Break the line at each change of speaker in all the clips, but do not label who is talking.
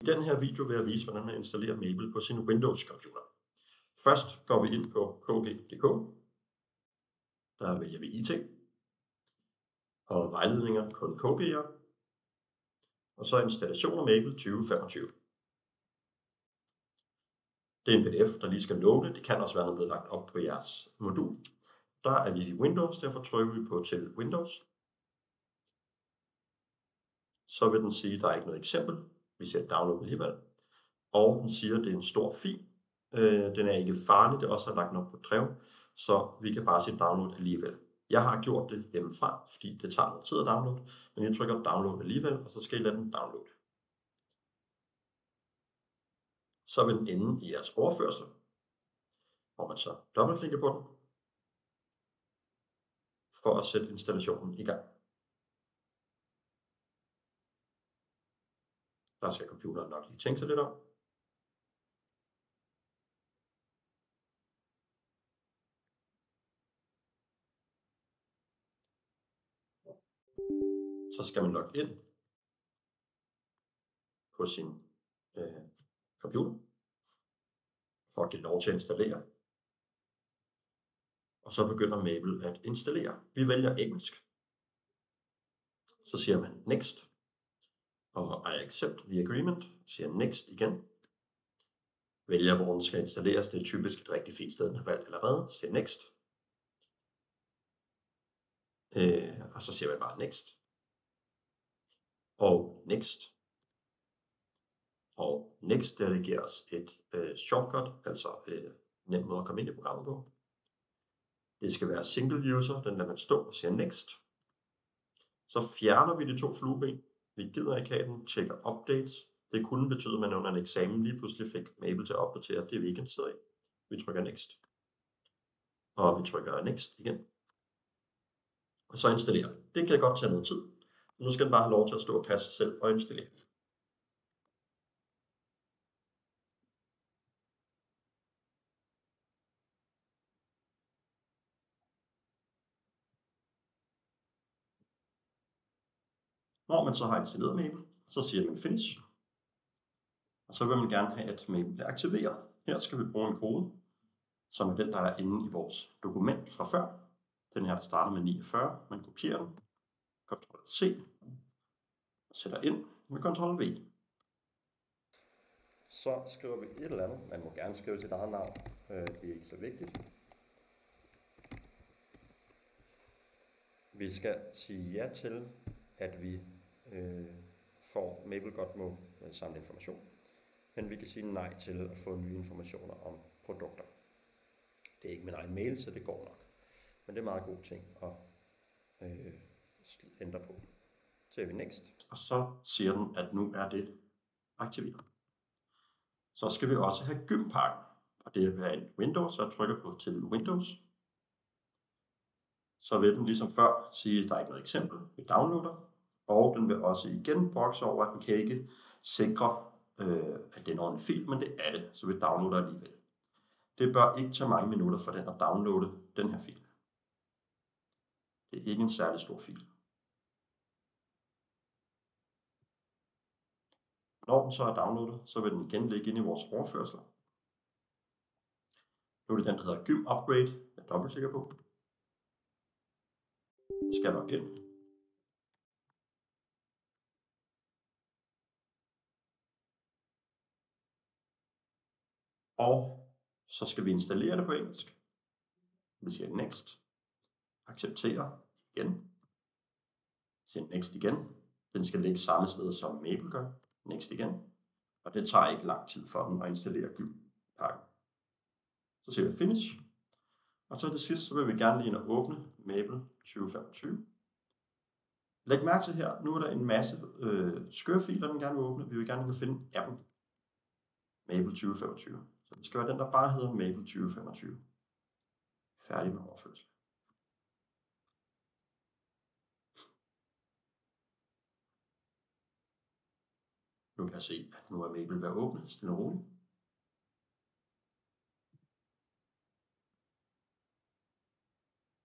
I den her video vil jeg vise, hvordan man installerer Maple på sin Windows-computer. Først går vi ind på kg.dk. Der vælger vi IT og vejledninger på en KG'er, og så installation af Maple 2025. Det er en PDF, der lige skal loade. Det kan også være noget blevet lagt op på jeres modul. Der er vi i Windows, derfor trykker vi på til Windows. Så vil den sige, at der er ikke noget eksempel. Vi siger download alligevel. Og den siger, at det er en stor fil. Den er ikke farlig, det er også lagt op på drev, så vi kan bare sige download alligevel. Jeg har gjort det hjemmefra, fordi det tager noget tid at downloade, men jeg trykker download alligevel, og så skal I lade den downloade. Så vil den ende i jeres overførsel, hvor man så dobbeltklikker på den, for at sætte installationen i gang. Der skal computeren nok lige tænke sig lidt om. Så skal man logge ind på sin computer for at give lov til at installere. Og så begynder Maple at installere. Vi vælger engelsk. Så siger man next. Og I accept the agreement. Siger next igen. Vælger, hvor den skal installeres. Det er typisk et rigtig fint sted, den har valgt allerede. Siger next. Og så siger man bare next. Og next. Og next, der det giver os et shortcut, altså nem måde at komme ind i programmet på. Det skal være single user, den lader man stå og siger next. Så fjerner vi de to flueben. Vi gider ikke have den, tjekker updates. Det kunne betyde, at man under en eksamen lige pludselig fik Maple til at opdatere. Det er vi ikke interesseret i. Vi trykker next. Og vi trykker next igen. Og så installerer. Det kan godt tage noget tid. Nu skal den bare have lov til at stå og passe sig selv og installere. Når man så har installeret Maple, så siger man finish. Og så vil man gerne have, at Maple bliver aktiveret. Her skal vi bruge en kode, som er den, der er inde i vores dokument fra før. Den her, der starter med 49. Man kopierer den. Ctrl-C. Sætter ind med Ctrl-V. Så skriver vi et eller andet. Man må gerne skrive sit eget navn. Det er ikke så vigtigt. Vi skal sige ja til, at vi får Maple godt må samle information. Men vi kan sige nej til at få nye informationer om produkter. Det er ikke min egen mail, så det går nok. Men det er meget god ting at ændre på. Så er vi next. Og så siger den, at nu er det aktiveret. Så skal vi også have Gym-pakken. Og det er en Windows, så jeg trykker på til Windows. Så vil den ligesom før sige, at der er ikke noget eksempel. Vi downloader. Og den vil også igen bokse over, at den kan ikke sikre, at det er en ordentlig fil, men det er det, så vi downloader alligevel. Det bør ikke tage mange minutter for den at downloade den her fil. Det er ikke en særlig stor fil. Når den så er downloadet, så vil den igen ligge inde i vores overførsler. Nu er det den, der hedder Gym Upgrade, jeg dobbeltklikker på. Jeg skal logge ind. Og så skal vi installere det på engelsk. Vi siger next. Acceptere igen. Siger next igen. Den skal ligge samme sted som Maple gør. Next igen. Og det tager ikke lang tid for den at installere Gym-pakken. Så siger vi finish. Og så til sidst, så vil vi gerne lige ind og åbne Maple 2025. Læg mærke til her, nu er der en masse skørfiler, den gerne vil åbne. Vi vil gerne finde appen Maple 2025. Så det skal være den, der bare hedder Maple 2025. Færdig med overførsel. Nu kan jeg se, at nu er Maple ved at åbne, stille og roligt.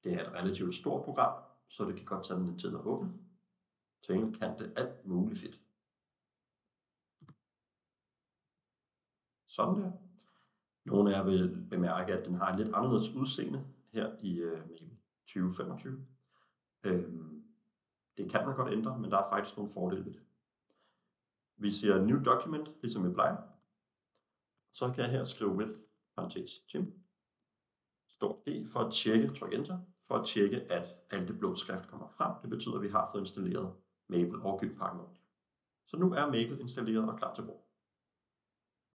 Det er et relativt stort program, så det kan godt tage lidt tid at åbne. Så egentlig kan det alt muligt fedt. Sådan der. Nogle af jer vil bemærke, at den har et lidt anderledes udseende her i Maple 2025. Det kan man godt ændre, men der er faktisk nogle fordele ved det. Vi siger New Document, ligesom vi plejer. Så kan jeg her skrive with, parentes, Jim. Stort G for at tjekke, tryk Enter, for at tjekke, at alt det blå skrift kommer frem. Det betyder, at vi har fået installeret Maple og Gylpakken. Så nu er Maple installeret og klar til brug.